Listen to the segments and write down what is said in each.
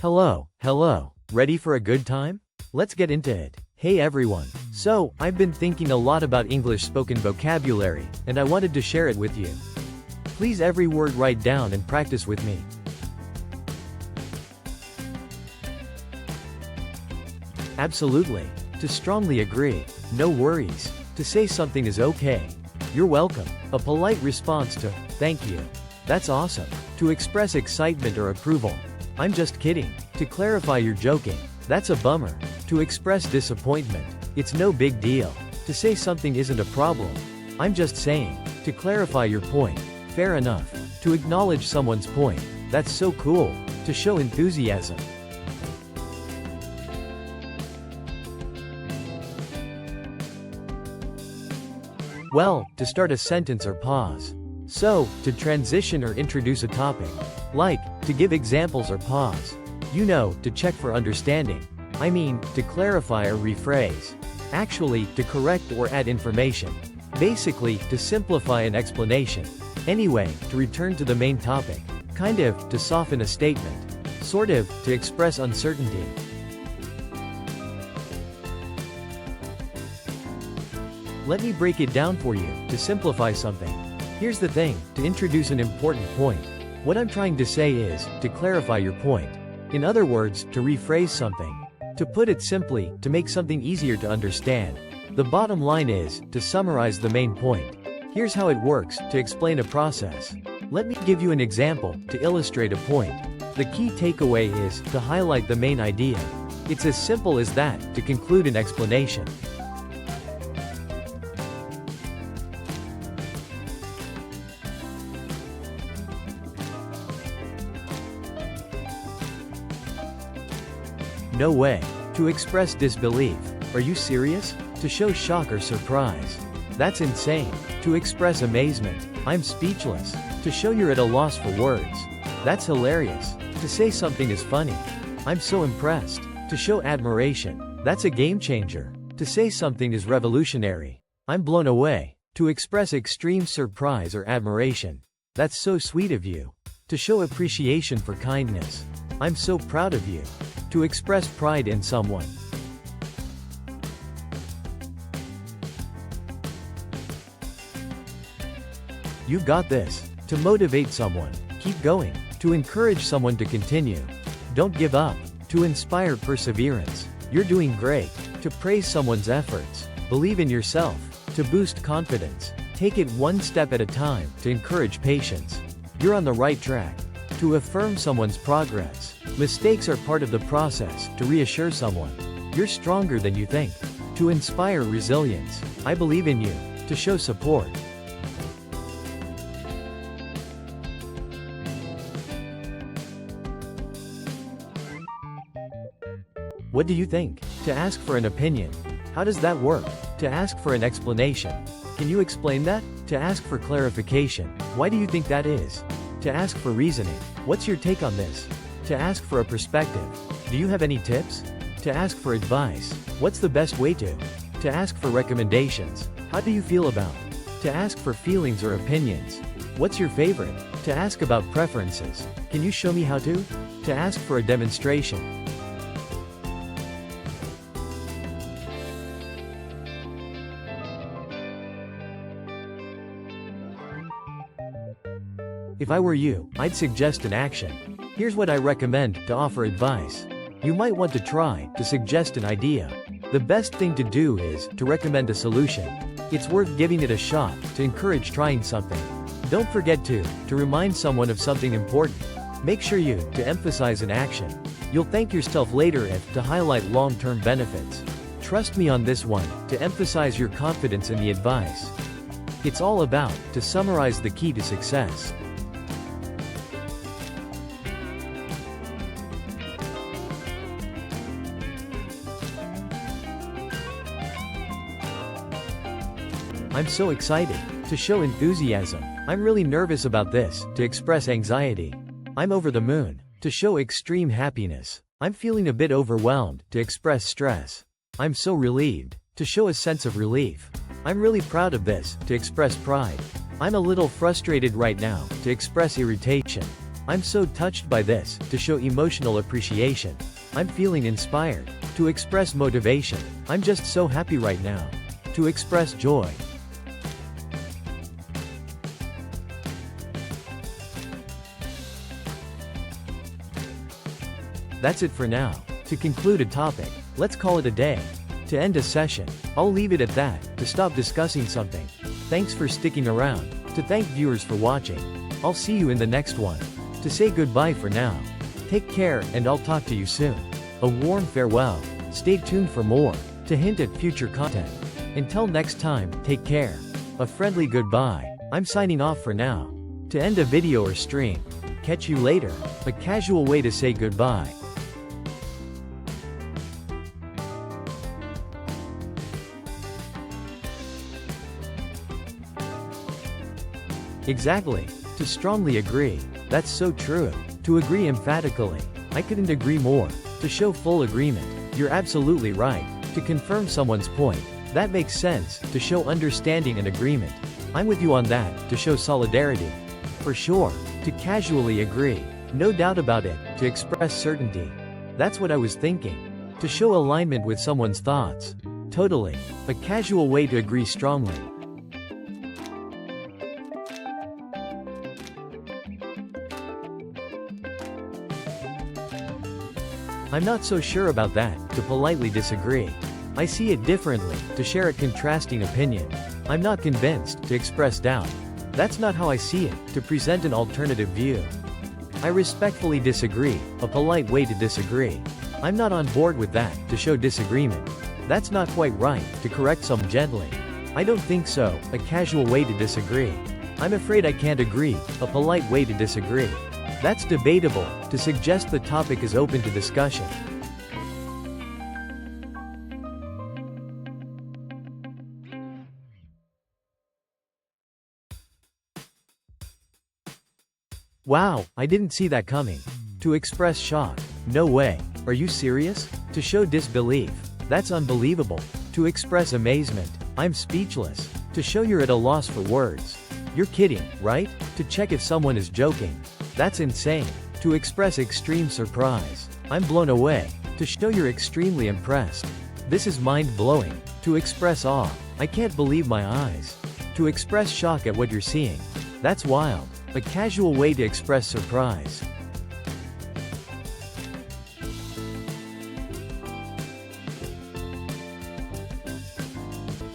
Hello. Ready for a good time? Let's get into it. Hey everyone. So, I've been thinking a lot about English spoken vocabulary, and I wanted to share it with you. Please every word write down and practice with me. Absolutely. To strongly agree. No worries. To say something is okay. You're welcome. A polite response to, thank you. That's awesome. To express excitement or approval. I'm just kidding. To clarify, you're joking. That's a bummer. To express disappointment. It's no big deal. To say something isn't a problem. I'm just saying. To clarify your point. Fair enough. To acknowledge someone's point. That's so cool. To show enthusiasm. Well, to start a sentence or pause. So, to transition or introduce a topic. Like, to give examples or pause. You know, to check for understanding. I mean, to clarify or rephrase. Actually, to correct or add information. Basically, to simplify an explanation. Anyway, to return to the main topic. Kind of, to soften a statement. Sort of, to express uncertainty. Let me break it down for you, to simplify something. Here's the thing, to introduce an important point. What I'm trying to say is, to clarify your point. In other words, to rephrase something. To put it simply, to make something easier to understand. The bottom line is, to summarize the main point. Here's how it works, to explain a process. Let me give you an example, to illustrate a point. The key takeaway is, to highlight the main idea. It's as simple as that, to conclude an explanation. No way. To express disbelief. Are you serious? To show shock or surprise. That's insane. To express amazement. I'm speechless. To show you're at a loss for words. That's hilarious. To say something is funny. I'm so impressed. To show admiration. That's a game changer. To say something is revolutionary. I'm blown away. To express extreme surprise or admiration. That's so sweet of you. To show appreciation for kindness. I'm so proud of you. To express pride in someone. You got this. To motivate someone. Keep going. To encourage someone to continue. Don't give up. To inspire perseverance. You're doing great. To praise someone's efforts. Believe in yourself. To boost confidence. Take it one step at a time. To encourage patience. You're on the right track. To affirm someone's progress. Mistakes are part of the process. To reassure someone. You're stronger than you think. To inspire resilience. I believe in you. To show support. What do you think? To ask for an opinion. How does that work? To ask for an explanation. Can you explain that? To ask for clarification. Why do you think that is? To ask for reasoning. What's your take on this? To ask for a perspective. Do you have any tips? To ask for advice. What's the best way to? To ask for recommendations. How do you feel about? To ask for feelings or opinions. What's your favorite? To ask about preferences. Can you show me how to? To ask for a demonstration. If I were you, I'd suggest an action. Here's what I recommend, to offer advice. You might want to try, to suggest an idea. The best thing to do is, to recommend a solution. It's worth giving it a shot, to encourage trying something. Don't forget to remind someone of something important. Make sure to emphasize an action. You'll thank yourself later if, to highlight long-term benefits. Trust me on this one, to emphasize your confidence in the advice. It's all about, to summarize the key to success. I'm so excited. To show enthusiasm. I'm really nervous about this. To express anxiety. I'm over the moon. To show extreme happiness. I'm feeling a bit overwhelmed. To express stress. I'm so relieved. To show a sense of relief. I'm really proud of this. To express pride. I'm a little frustrated right now. To express irritation. I'm so touched by this, to show emotional appreciation. I'm feeling inspired. To express motivation. I'm just so happy right now. To express joy. That's it for now. To conclude a topic, let's call it a day. To end a session, I'll leave it at that. To stop discussing something. Thanks for sticking around. To thank viewers for watching. I'll see you in the next one. To say goodbye for now. Take care and I'll talk to you soon. A warm farewell. Stay tuned for more. To hint at future content. Until next time, take care. A friendly goodbye. I'm signing off for now. To end a video or stream. Catch you later. A casual way to say goodbye. Exactly. To strongly agree. That's so true. To agree emphatically. I couldn't agree more. To show full agreement. You're absolutely right. To confirm someone's point. That makes sense. To show understanding and agreement. I'm with you on that. To show solidarity. For sure. To casually agree. No doubt about it. To express certainty. That's what I was thinking. To show alignment with someone's thoughts. Totally. A casual way to agree strongly. I'm not so sure about that. To politely disagree. I see it differently. To share a contrasting opinion. I'm not convinced. To express doubt. That's not how I see it. To present an alternative view. I respectfully disagree. A polite way to disagree. I'm not on board with that. To show disagreement. That's not quite right. To correct some gently. I don't think so. A casual way to disagree. I'm afraid I can't agree. A polite way to disagree. That's debatable. To suggest the topic is open to discussion. Wow, I didn't see that coming. To express shock. No way. Are you serious? To show disbelief. That's unbelievable. To express amazement. I'm speechless. To show you're at a loss for words. You're kidding, right? To check if someone is joking. That's insane. To express extreme surprise. I'm blown away. To show you're extremely impressed. This is mind-blowing. To express awe. I can't believe my eyes. To express shock at what you're seeing. That's wild. A casual way to express surprise.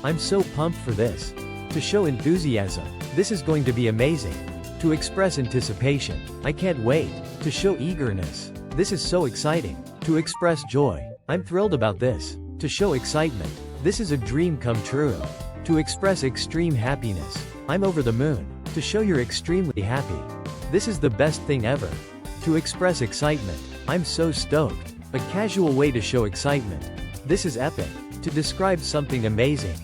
I'm so pumped for this. To show enthusiasm. This is going to be amazing. To express anticipation. I can't wait. To show eagerness. This is so exciting. To express joy. I'm thrilled about this. To show excitement. This is a dream come true. To express extreme happiness. I'm over the moon. To show you're extremely happy. This is the best thing ever. To express excitement. I'm so stoked. A casual way to show excitement. This is epic. To describe something amazing.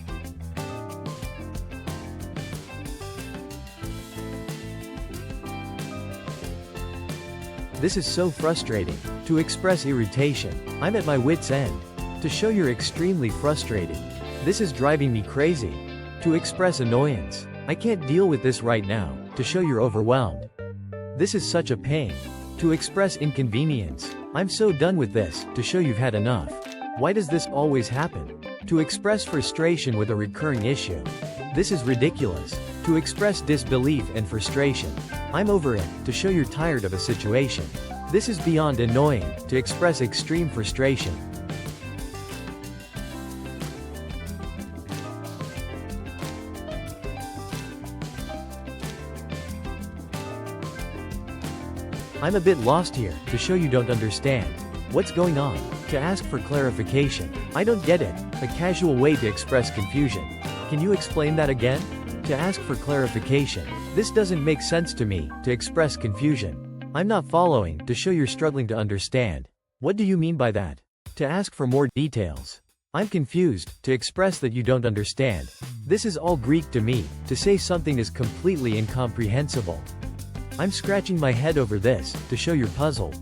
This is so frustrating. To express irritation. I'm at my wit's end. To show you're extremely frustrated. This is driving me crazy. To express annoyance. I can't deal with this right now. To show you're overwhelmed. This is such a pain. To express inconvenience. I'm so done with this. To show you've had enough. Why does this always happen? To express frustration with a recurring issue. This is ridiculous. To express disbelief and frustration. I'm over it. To show you're tired of a situation. This is beyond annoying. To express extreme frustration. I'm a bit lost here. To show you don't understand. What's going on? To ask for clarification. I don't get it. A casual way to express confusion. Can you explain that again? To ask for clarification. This doesn't make sense to me. To express confusion. I'm not following. To show you're struggling to understand. What do you mean by that? To ask for more details. I'm confused. To express that you don't understand. This is all Greek to me. To say something is completely incomprehensible. I'm scratching my head over this. To show you're puzzled.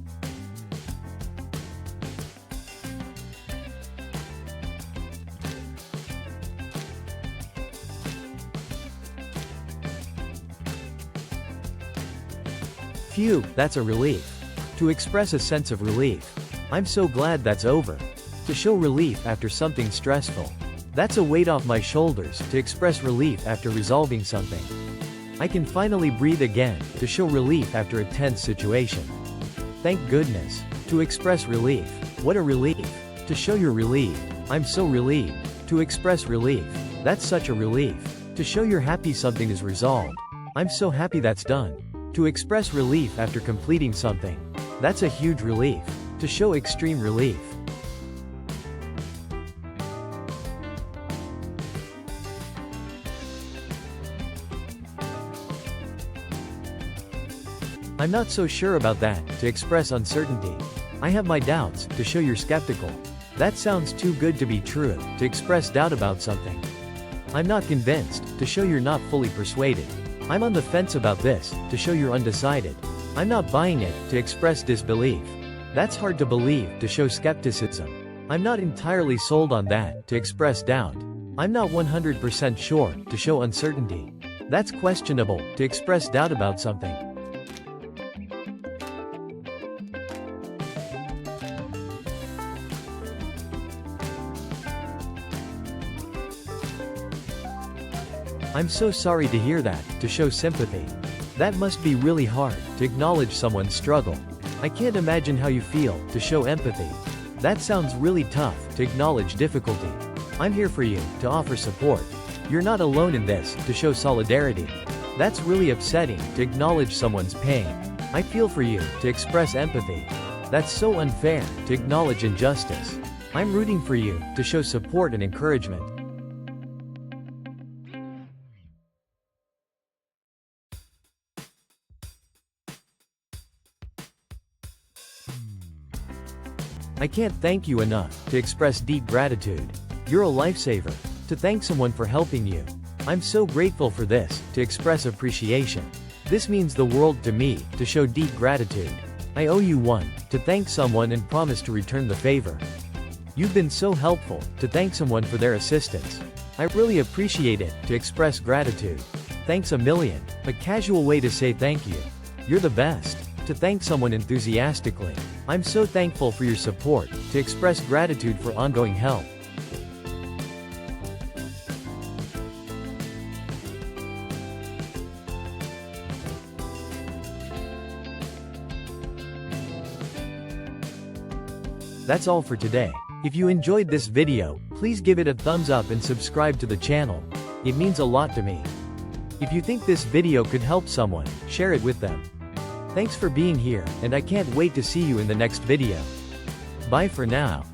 Phew, that's a relief. To express a sense of relief. I'm so glad that's over. To show relief after something stressful. That's a weight off my shoulders, to express relief after resolving something. I can finally breathe again, to show relief after a tense situation. Thank goodness. To express relief. What a relief. To show you're relieved. I'm so relieved. To express relief. That's such a relief. To show you're happy something is resolved. I'm so happy that's done. To express relief after completing something. That's a huge relief. To show extreme relief. I'm not so sure about that, to express uncertainty. I have my doubts, to show you're skeptical. That sounds too good to be true, to express doubt about something. I'm not convinced, to show you're not fully persuaded. I'm on the fence about this, to show you're undecided. I'm not buying it, to express disbelief. That's hard to believe, to show skepticism. I'm not entirely sold on that, to express doubt. I'm not 100% sure, to show uncertainty. That's questionable, to express doubt about something. I'm so sorry to hear that, to show sympathy. That must be really hard, to acknowledge someone's struggle. I can't imagine how you feel, to show empathy. That sounds really tough, to acknowledge difficulty. I'm here for you, to offer support. You're not alone in this, to show solidarity. That's really upsetting, to acknowledge someone's pain. I feel for you, to express empathy. That's so unfair, to acknowledge injustice. I'm rooting for you, to show support and encouragement. I can't thank you enough, to express deep gratitude. You're a lifesaver. To thank someone for helping you. I'm so grateful for this, to express appreciation. This means the world to me, to show deep gratitude. I owe you one, to thank someone and promise to return the favor. You've been so helpful, to thank someone for their assistance. I really appreciate it, to express gratitude. Thanks a million, a casual way to say thank you. You're the best. To thank someone enthusiastically. I'm so thankful for your support, to express gratitude for ongoing help. That's all for today. If you enjoyed this video, please give it a thumbs up and subscribe to the channel. It means a lot to me. If you think this video could help someone, share it with them. Thanks for being here, and I can't wait to see you in the next video. Bye for now.